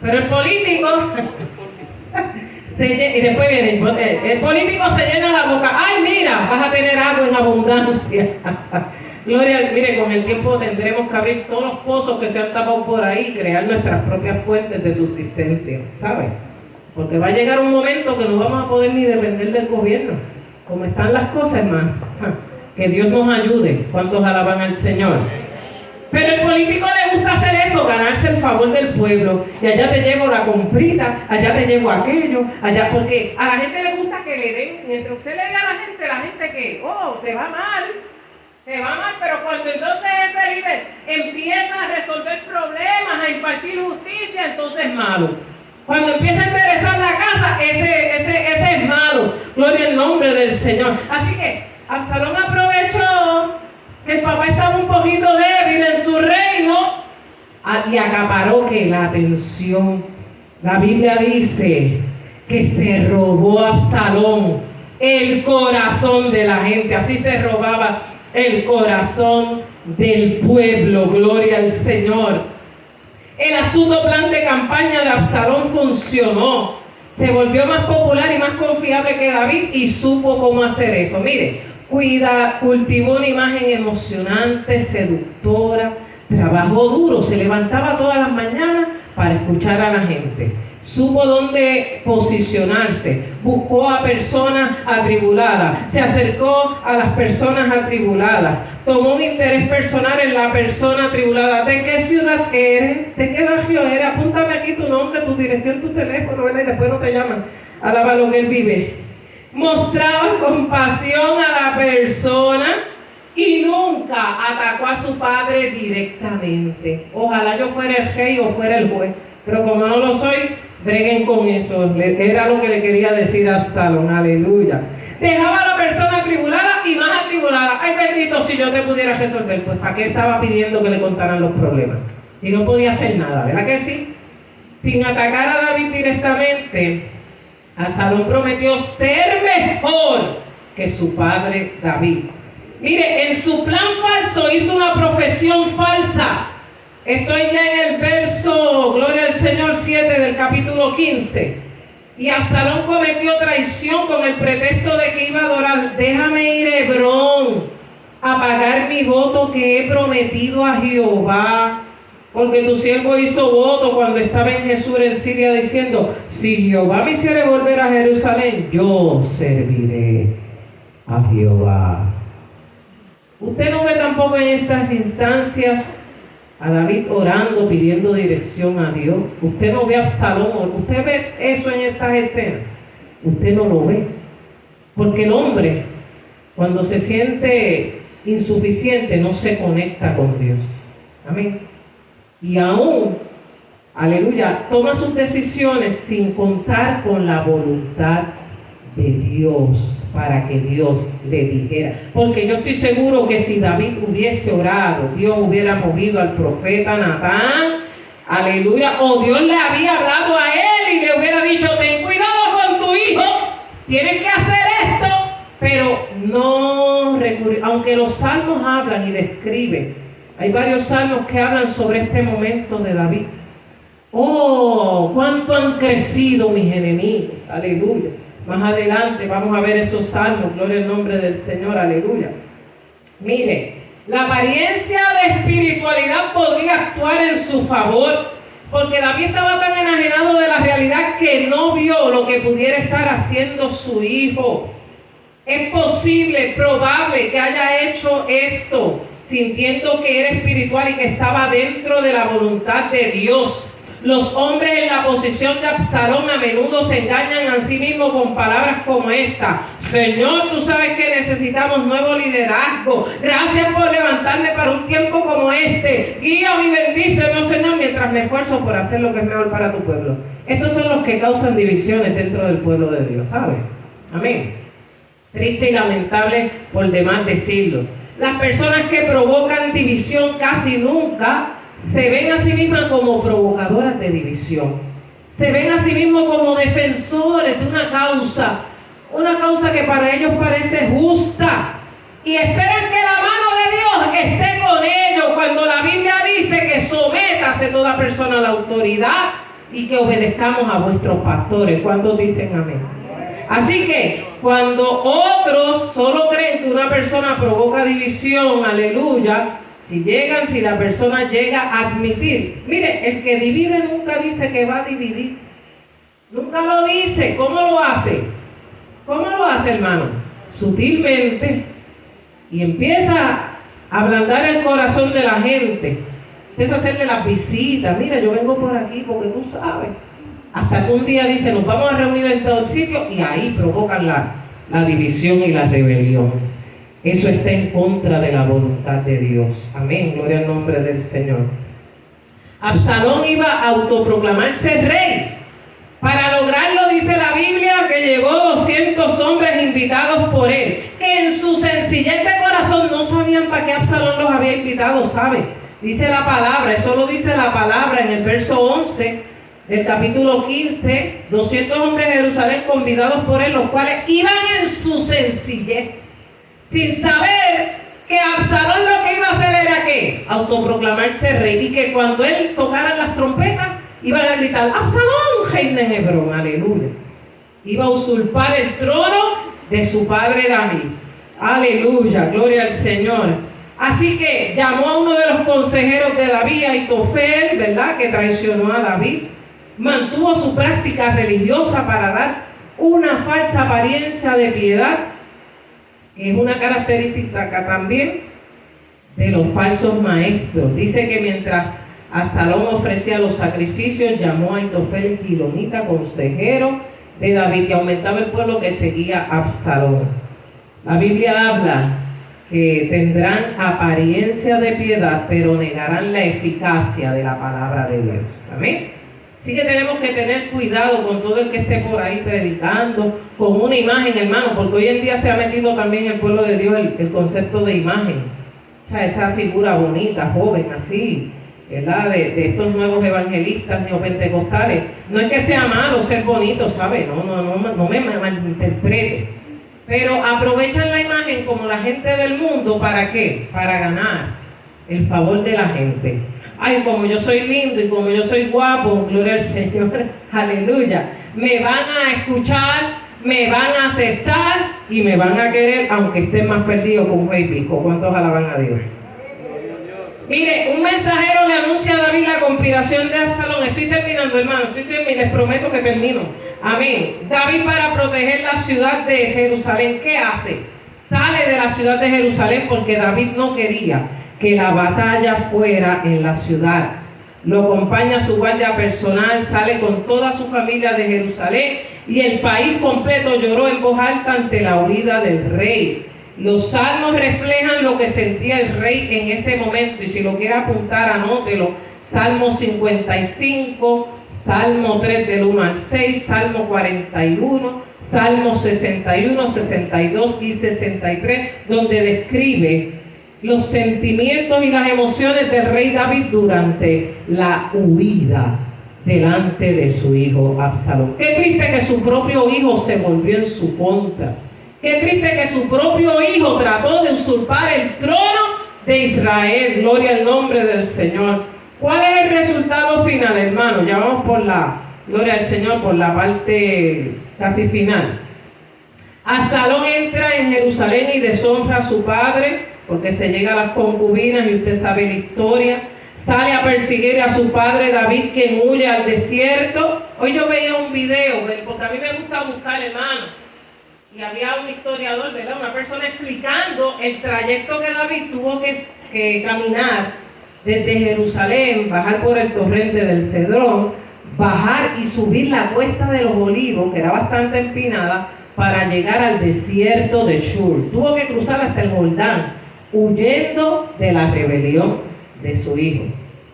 Pero el político y después viene el político se llena la boca. Ay, mira, vas a tener agua en abundancia. Gloria, mire, con el tiempo tendremos que abrir todos los pozos que se han tapado por ahí y crear nuestras propias fuentes de subsistencia, ¿sabes? Porque va a llegar un momento que no vamos a poder ni depender del gobierno. Como están las cosas, hermano. Que Dios nos ayude. ¿Cuántos alaban al Señor? Pero el político le gusta hacer eso, ganarse el favor del pueblo. Y allá te llevo la comprita, allá te llevo aquello, allá, porque a la gente le gusta que le den. Mientras usted le dé a la gente que, oh, te va mal, pero cuando entonces ese líder empieza a resolver problemas, a impartir justicia, entonces es malo. Cuando empieza a interesar la casa, ese es malo. Gloria al nombre del Señor. Así que Absalón aprovechó que el papá estaba un poquito débil en su reino y acaparó que la atención. La Biblia dice que se robó a Absalón el corazón de la gente. Así se robaba el corazón del pueblo. Gloria al Señor. El astuto plan de campaña de Absalón funcionó. Se volvió más popular y más confiable que David y supo cómo hacer eso. Mire, cultivó una imagen emocionante, seductora, trabajó duro, se levantaba todas las mañanas para escuchar a la gente. Supo dónde posicionarse, buscó a personas atribuladas, se acercó a las personas atribuladas, tomó un interés personal en la persona atribulada. ¿De qué ciudad eres? ¿De qué barrio eres? Apúntame aquí tu nombre, tu dirección, tu teléfono, ¿verdad? Y después no te llaman. Alaba lo que él vive. Mostraba compasión a la persona y nunca atacó a su padre directamente. Ojalá yo fuera el rey o fuera el juez, pero como no lo soy, breguen con eso. Era lo que le quería decir a Absalón. Aleluya. Dejaba a la persona atribulada y más atribulada. Ay, bendito, si yo te pudiera resolver. Pues ¿para qué estaba pidiendo que le contaran los problemas? Y no podía hacer nada, ¿verdad que sí? Sin atacar a David directamente, Absalón prometió ser mejor que su padre David. Mire, en su plan falso hizo una profesión falsa. Estoy ya en el verso, gloria al Señor, 7 del capítulo 15. Y Absalón cometió traición con el pretexto de que iba a adorar. Déjame ir a Hebrón a pagar mi voto que he prometido a Jehová. Porque tu siervo hizo voto cuando estaba en Jesús en Siria diciendo, si Jehová me hiciere volver a Jerusalén, yo serviré a Jehová. Usted no ve tampoco en estas instancias a David orando, pidiendo dirección a Dios. Usted no ve a Absalón. Usted ve eso en estas escenas. Usted no lo ve. Porque el hombre, cuando se siente insuficiente, no se conecta con Dios. Amén. Y aún, aleluya, toma sus decisiones sin contar con la voluntad de Dios, para que Dios le dijera. Porque yo estoy seguro que si David hubiese orado, Dios hubiera movido al profeta Natán, aleluya, o Dios le había hablado a él y le hubiera dicho, ten cuidado con tu hijo, tienes que hacer esto, pero no recurrió. Aunque los salmos hablan y describen, hay varios salmos que hablan sobre este momento de David. Oh, cuánto han crecido mis enemigos, aleluya. Más adelante vamos a ver esos salmos, gloria al nombre del Señor, aleluya. Mire, la apariencia de espiritualidad podría actuar en su favor, porque David estaba tan enajenado de la realidad que no vio lo que pudiera estar haciendo su hijo. Es posible, probable que haya hecho esto sintiendo que era espiritual y que estaba dentro de la voluntad de Dios. Los hombres en la posición de Absalón a menudo se engañan a sí mismos con palabras como esta: Señor, tú sabes que necesitamos nuevo liderazgo. Gracias por levantarme para un tiempo como este. Guíame y bendíceme, Señor, mientras me esfuerzo por hacer lo que es mejor para tu pueblo. Estos son los que causan divisiones dentro del pueblo de Dios, ¿sabes? Amén. Triste y lamentable por demás decirlo. Las personas que provocan división casi nunca se ven a sí mismas como provocadoras de división. Se ven a sí mismos como defensores de una causa que para ellos parece justa. Y esperan que la mano de Dios esté con ellos cuando la Biblia dice que sométase toda persona a la autoridad y que obedezcamos a vuestros pastores. ¿Cuántos dicen amén? Así que cuando otros solo creen que una persona provoca división, aleluya, si la persona llega a admitir, mire, el que divide nunca dice que va a dividir. Nunca lo dice. ¿Cómo lo hace? ¿Cómo lo hace, hermano? Sutilmente. Y empieza a ablandar el corazón de la gente. Empieza a hacerle las visitas. Mira, yo vengo por aquí porque tú sabes. Hasta que un día dice, nos vamos a reunir en todo sitio, y ahí provocan la división y la rebelión. Eso está en contra de la voluntad de Dios. Amén, gloria al nombre del Señor. Absalón iba a autoproclamarse rey. Para lograrlo, dice la Biblia, que llevó 200 hombres invitados por él, que en su sencillez de corazón no sabían para qué Absalón los había invitado, ¿sabe? Dice la palabra, eso lo dice la palabra en el verso 11 del capítulo 15, 200 hombres de Jerusalén convidados por él, los cuales iban en su sencillez, sin saber que Absalón lo que iba a hacer era ¿qué? Autoproclamarse rey, y que cuando él tocara las trompetas, iban a gritar, Absalón, rey de Hebrón, aleluya. Iba a usurpar el trono de su padre David. Aleluya, gloria al Señor. Así que llamó a uno de los consejeros de David, Ahitofel, ¿verdad?, que traicionó a David. Mantuvo su práctica religiosa para dar una falsa apariencia de piedad, que es una característica también de los falsos maestros. Dice que mientras Absalón ofrecía los sacrificios, llamó a Ahitofel gilonita, consejero de David, y aumentaba el pueblo que seguía a Absalón. La Biblia habla que tendrán apariencia de piedad, pero negarán la eficacia de la palabra de Dios. Amén. Así que tenemos que tener cuidado con todo el que esté por ahí predicando con una imagen, hermano, porque hoy en día se ha metido también en el pueblo de Dios el concepto de imagen. O sea, esa figura bonita, joven, así, ¿verdad? De estos nuevos evangelistas neopentecostales. No es que sea malo ser bonito, ¿sabe? No me malinterprete. Pero aprovechan la imagen como la gente del mundo, ¿para qué? Para ganar el favor de la gente. Ay, como yo soy lindo y como yo soy guapo, gloria al Señor, aleluya. Me van a escuchar, me van a aceptar y me van a querer, aunque estén más perdidos con un pico. ¿Cuántos alaban a Dios? Mire, un mensajero le anuncia a David la conspiración de Absalón. Estoy terminando, hermano, les prometo que termino. Amén. David, para proteger la ciudad de Jerusalén, ¿qué hace? Sale de la ciudad de Jerusalén porque David no quería que la batalla fuera en la ciudad. Lo acompaña su guardia personal, sale con toda su familia de Jerusalén y el país completo lloró en voz alta ante la huida del rey. Los salmos reflejan lo que sentía el rey en ese momento, y si lo quiere apuntar, anótelo. Salmo 55, Salmo 3 del 1 al 6, Salmo 41, Salmo 61, 62 y 63, donde describe los sentimientos y las emociones del rey David durante la huida delante de su hijo Absalón. Qué triste que su propio hijo se volvió en su contra. Qué triste que su propio hijo trató de usurpar el trono de Israel. Gloria al nombre del Señor. ¿Cuál es el resultado final, hermano? Ya vamos por la, gloria al Señor, por la parte casi final. Absalón entra en Jerusalén y deshonra a su padre, porque se llega a las concubinas y usted sabe la historia. Sale a perseguir a su padre David, que huye al desierto. Hoy yo veía un video, porque a mí me gusta buscar, hermano. Y había un historiador, ¿verdad? Una persona explicando el trayecto que David tuvo que caminar desde Jerusalén, bajar por el torrente del Cedrón, bajar y subir la cuesta de los Olivos, que era bastante empinada, para llegar al desierto de Shur. Tuvo que cruzar hasta el Jordán, huyendo de la rebelión de su hijo.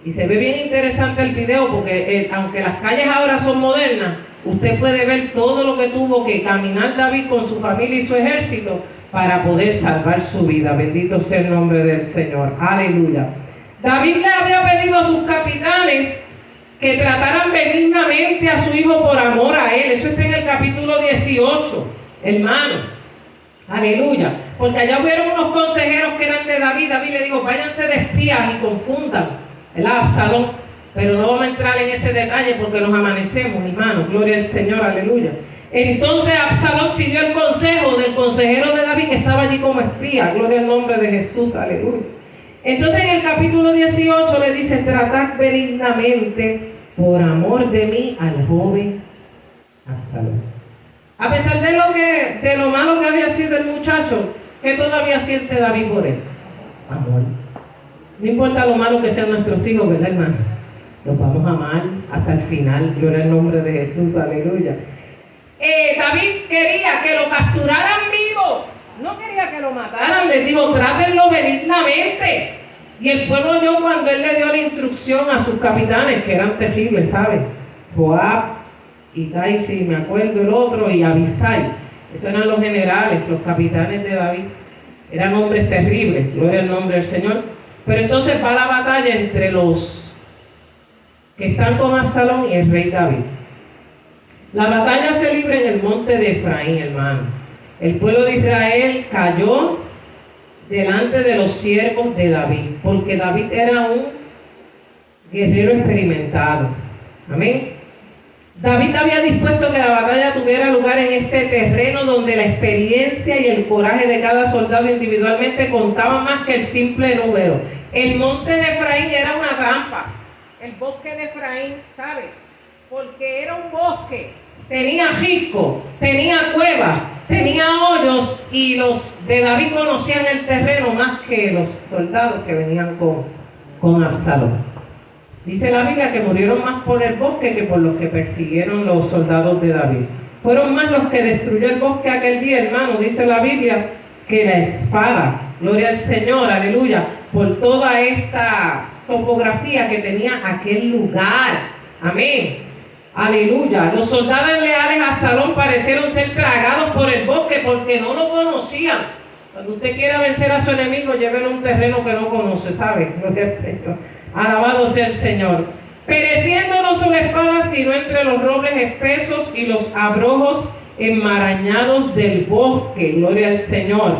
Y se ve bien interesante el video porque aunque las calles ahora son modernas, usted puede ver todo lo que tuvo que caminar David con su familia y su ejército para poder salvar su vida. Bendito sea el nombre del Señor. Aleluya. David le había pedido a sus capitanes que trataran benignamente a su hijo por amor a él. Eso está en el capítulo 18, hermano. Aleluya. Porque allá hubieron unos consejeros que eran de David. David le dijo, váyanse de espías y confundan el Absalón. Pero no vamos a entrar en ese detalle porque nos amanecemos, hermano. Gloria al Señor, aleluya. Entonces Absalón siguió el consejo del consejero de David, que estaba allí como espía. Gloria al nombre de Jesús, aleluya. Entonces en el capítulo 18 le dice, tratad benignamente por amor de mí al joven Absalón. A pesar de lo malo que había sido el muchacho, ¿qué todavía siente David por él? Amor. No importa lo malo que sean nuestros hijos, ¿verdad, hermano? Los vamos a amar hasta el final. Gloria al nombre de Jesús, aleluya. David quería que lo capturaran vivo. No quería que lo mataran. Les dijo, trátenlo benignamente. Y el pueblo oyó cuando él le dio la instrucción a sus capitanes, que eran terribles, ¿sabes? Joab, Itai, si me acuerdo el otro, y Abisai. Esos eran los generales, los capitanes de David. Eran hombres terribles. Gloria al nombre del Señor. Pero entonces va la batalla entre los que están con Absalón y el rey David. La batalla se libra en el monte de Efraín, hermano. El pueblo de Israel cayó delante de los siervos de David, porque David era un guerrero experimentado. Amén. David había dispuesto que la batalla tuviera lugar en este terreno donde la experiencia y el coraje de cada soldado individualmente contaban más que el simple número. El monte de Efraín era una trampa. El bosque de Efraín, ¿sabe? Porque era un bosque, tenía risco, tenía cuevas, tenía hoyos, y los de David conocían el terreno más que los soldados que venían con Absalón. Dice la Biblia que murieron más por el bosque que por los que persiguieron los soldados de David. Fueron más los que destruyó el bosque aquel día, hermano, dice la Biblia, que la espada. Gloria al Señor, aleluya, por toda esta topografía que tenía aquel lugar. Amén. Aleluya. Los soldados leales a Absalón parecieron ser tragados por el bosque porque no lo conocían. Cuando usted quiera vencer a su enemigo, llévelo a un terreno que no conoce, ¿sabe? Gloria al Señor. Alabado sea el Señor. Pereciendo no son espadas, sino entre los robles espesos y los abrojos enmarañados del bosque. Gloria al Señor.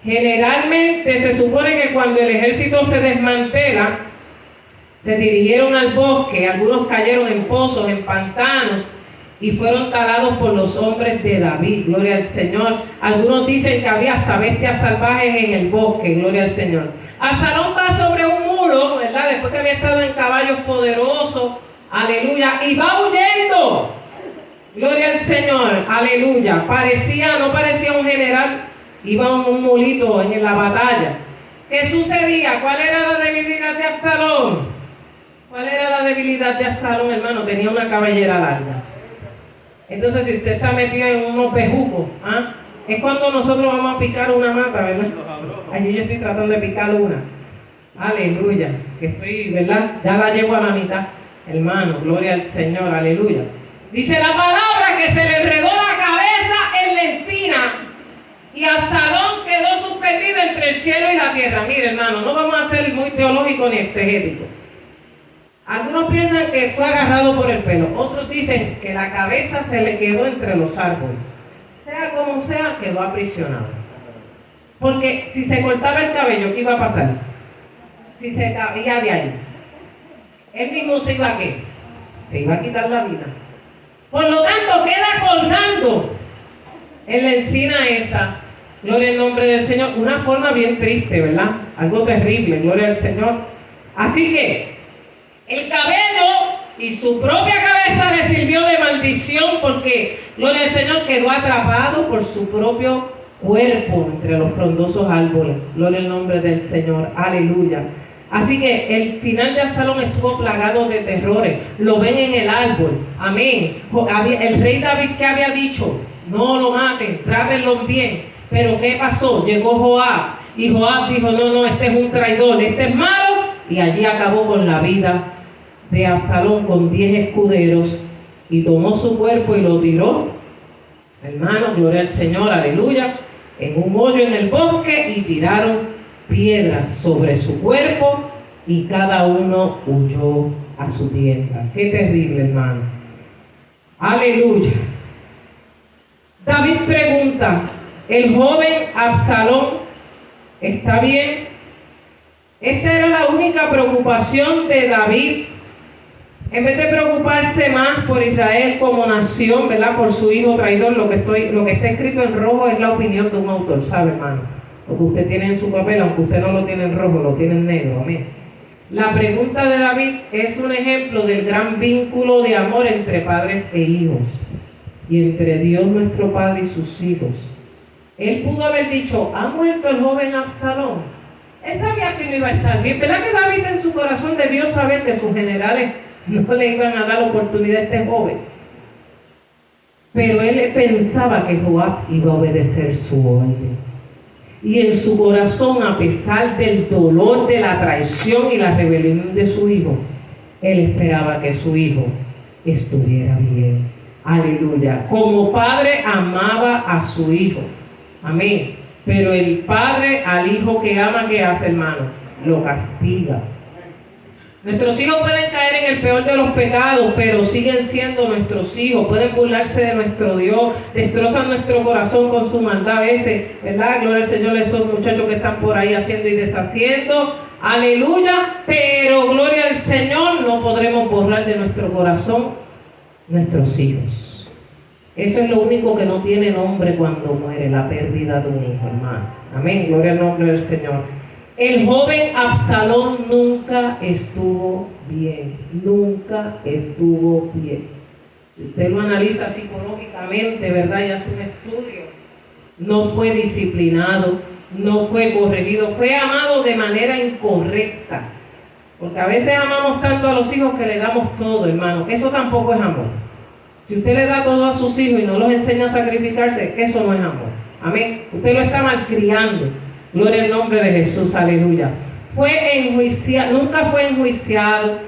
Generalmente se supone que cuando el ejército se desmantela, se dirigieron al bosque, algunos cayeron en pozos, en pantanos, y fueron talados por los hombres de David, gloria al Señor. Algunos dicen que había hasta bestias salvajes en el bosque, gloria al Señor. Absalón va sobre un mulo, ¿verdad? Después que había estado en caballos poderosos, aleluya, y va huyendo, gloria al Señor, aleluya. No parecía un general, iba en un mulito en la batalla. ¿Qué sucedía? ¿Cuál era la debilidad de Absalón? ¿Cuál era la debilidad de Absalón, hermano? Tenía una cabellera larga. Entonces, si usted está metido en unos bejucos, es cuando nosotros vamos a picar una mata, ¿verdad? Allí yo estoy tratando de picar una. Aleluya. Que estoy, ¿verdad? Ya la llevo a la mitad, hermano. Gloria al Señor, aleluya. Dice la palabra que se le enredó la cabeza en la encina y Absalón quedó suspendido entre el cielo y la tierra. Mire, hermano, no vamos a ser muy teológicos ni exegéticos. Algunos piensan que fue agarrado por el pelo, otros dicen que la cabeza se le quedó entre los árboles. Sea como sea, quedó aprisionado. Porque si se cortaba el cabello, ¿qué iba a pasar? Si se caía de ahí, él mismo se iba a ¿qué? Se iba a quitar la vida. Por lo tanto, queda colgando en la encina esa, gloria al nombre del Señor, una forma bien triste, ¿verdad? Algo terrible, gloria al Señor. Así que el cabello y su propia cabeza le sirvió de maldición porque, gloria al Señor, quedó atrapado por su propio cuerpo entre los frondosos árboles. Gloria al nombre del Señor, aleluya. Así que el final de Absalón estuvo plagado de terrores. Lo ven en el árbol, amén. El rey David, ¿qué había dicho? No lo maten, trátenlo bien. Pero ¿qué pasó? Llegó Joab y Joab dijo, no, este es un traidor, este es malo. Y allí acabó con la vida de Absalón con 10 escuderos y tomó su cuerpo y lo tiró, hermano, gloria al Señor, aleluya, en un hoyo en el bosque y tiraron piedras sobre su cuerpo y cada uno huyó a su tienda. Qué terrible, hermano. Aleluya. David pregunta, ¿el joven Absalón está bien? Esta era la única preocupación de David. En vez de preocuparse más por Israel como nación, ¿verdad? Por su hijo traidor, lo que está escrito en rojo es la opinión de un autor, ¿sabe, hermano? Lo que usted tiene en su papel, aunque usted no lo tiene en rojo, lo tiene en negro, amén. La pregunta de David es un ejemplo del gran vínculo de amor entre padres e hijos, y entre Dios nuestro Padre y sus hijos. Él pudo haber dicho, ¿ha muerto el joven Absalón? Él sabía que no iba a estar bien, ¿verdad que David en su corazón debió saber que sus generales no le iban a dar oportunidad a este joven? Pero él pensaba que Joab iba a obedecer su orden. Y en su corazón, a pesar del dolor de la traición y la rebelión de su hijo, él esperaba que su hijo estuviera bien. Aleluya. Como padre amaba a su hijo. Amén. Pero el padre al hijo que ama, ¿qué hace, hermano? Lo castiga. Nuestros hijos pueden caer en el peor de los pecados, pero siguen siendo nuestros hijos. Pueden burlarse de nuestro Dios, destrozan nuestro corazón con su maldad a veces, ¿verdad? Gloria al Señor, esos muchachos que están por ahí haciendo y deshaciendo. Aleluya. Pero gloria al Señor, no podremos borrar de nuestro corazón nuestros hijos. Eso es lo único que no tiene nombre cuando muere, la pérdida de un hijo, hermano. Amén. Gloria al nombre del Señor. El joven Absalón nunca estuvo bien. Nunca estuvo bien. Si usted lo analiza psicológicamente, ¿verdad? Y hace un estudio. No fue disciplinado, no fue corregido, fue amado de manera incorrecta. Porque a veces amamos tanto a los hijos que le damos todo, hermano. Eso tampoco es amor. Si usted le da todo a sus hijos y no los enseña a sacrificarse, eso no es amor. Amén. Usted lo está malcriando. Gloria al nombre de Jesús, aleluya. Nunca fue enjuiciado,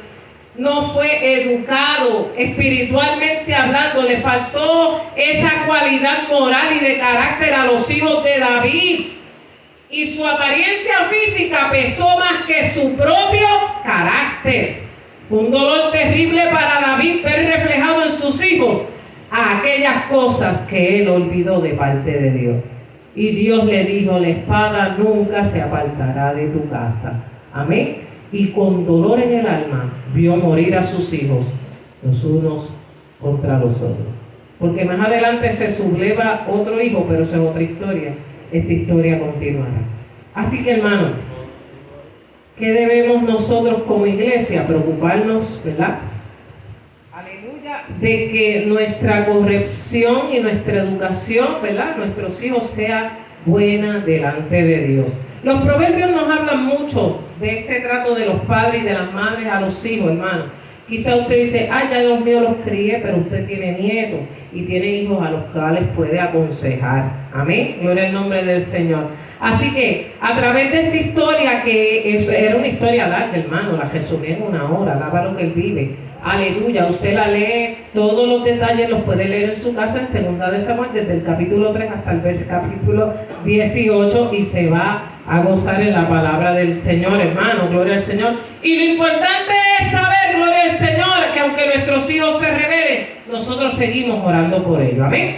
no fue educado espiritualmente hablando. Le faltó esa cualidad moral y de carácter a los hijos de David. y su apariencia física pesó más que su propio carácter. Fue un dolor terrible para David ver reflejado en sus hijos aquellas cosas que él olvidó de parte de Dios. Y Dios le dijo: la espada nunca se apartará de tu casa. Amén. Y con dolor en el alma vio morir a sus hijos, los unos contra los otros. Porque más adelante se subleva otro hijo, pero eso es otra historia. Esta historia continuará. Así que, hermano, ¿qué debemos nosotros como iglesia? Preocuparnos, ¿verdad? Aleluya, de que nuestra corrección y nuestra educación, ¿verdad?, nuestros hijos, sea buena delante de Dios. Los proverbios nos hablan mucho de este trato de los padres y de las madres a los hijos, hermano. Quizá usted dice: ay, ya Dios mío los crié, pero usted tiene nietos y tiene hijos a los cuales puede aconsejar. Amén, gloria al nombre del Señor. Así que a través de esta historia, que era una historia larga, hermano, la resumí en una hora, alaba lo que él vive. Aleluya, usted la lee, todos los detalles los puede leer en su casa en Segunda de Samuel, desde el capítulo 3 hasta el capítulo 18, y se va a gozar en la palabra del Señor, hermano, gloria al Señor. Y lo importante es saber, gloria al Señor, que aunque nuestros hijos se rebelen, nosotros seguimos orando por ellos, amén.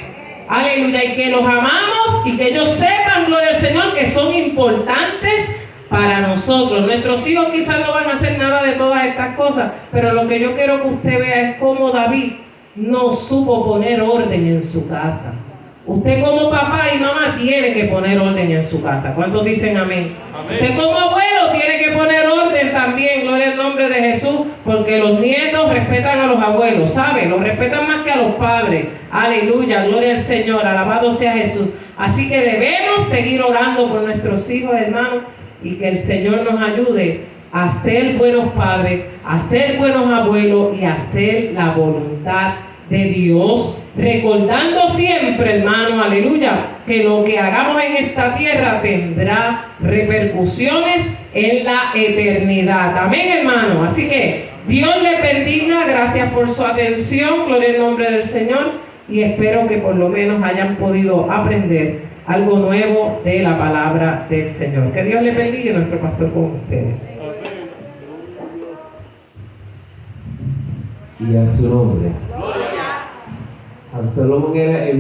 Aleluya, y que los amamos y que ellos sepan, gloria al Señor, que son importantes para nosotros. Nuestros hijos quizás no van a hacer nada de todas estas cosas, pero lo que yo quiero que usted vea es cómo David no supo poner orden en su casa. Usted como papá y mamá tiene que poner orden en su casa. ¿Cuántos dicen amén? Amén. Usted como abuelo tiene que poner orden también, gloria al nombre de Jesús, porque los nietos respetan a los abuelos, ¿saben? Los respetan más que a los padres. Aleluya, gloria al Señor, alabado sea Jesús. Así que debemos seguir orando por nuestros hijos, hermanos, y que el Señor nos ayude a ser buenos padres, a ser buenos abuelos y a hacer la voluntad de Dios, recordando siempre, hermano, aleluya, que lo que hagamos en esta tierra tendrá repercusiones en la eternidad. Amén, hermano. Así que Dios le bendiga, gracias por su atención, gloria al nombre del Señor, y espero que por lo menos hayan podido aprender algo nuevo de la palabra del Señor. Que Dios le bendiga, y nuestro pastor con ustedes. Y a su nombre. Absalón era el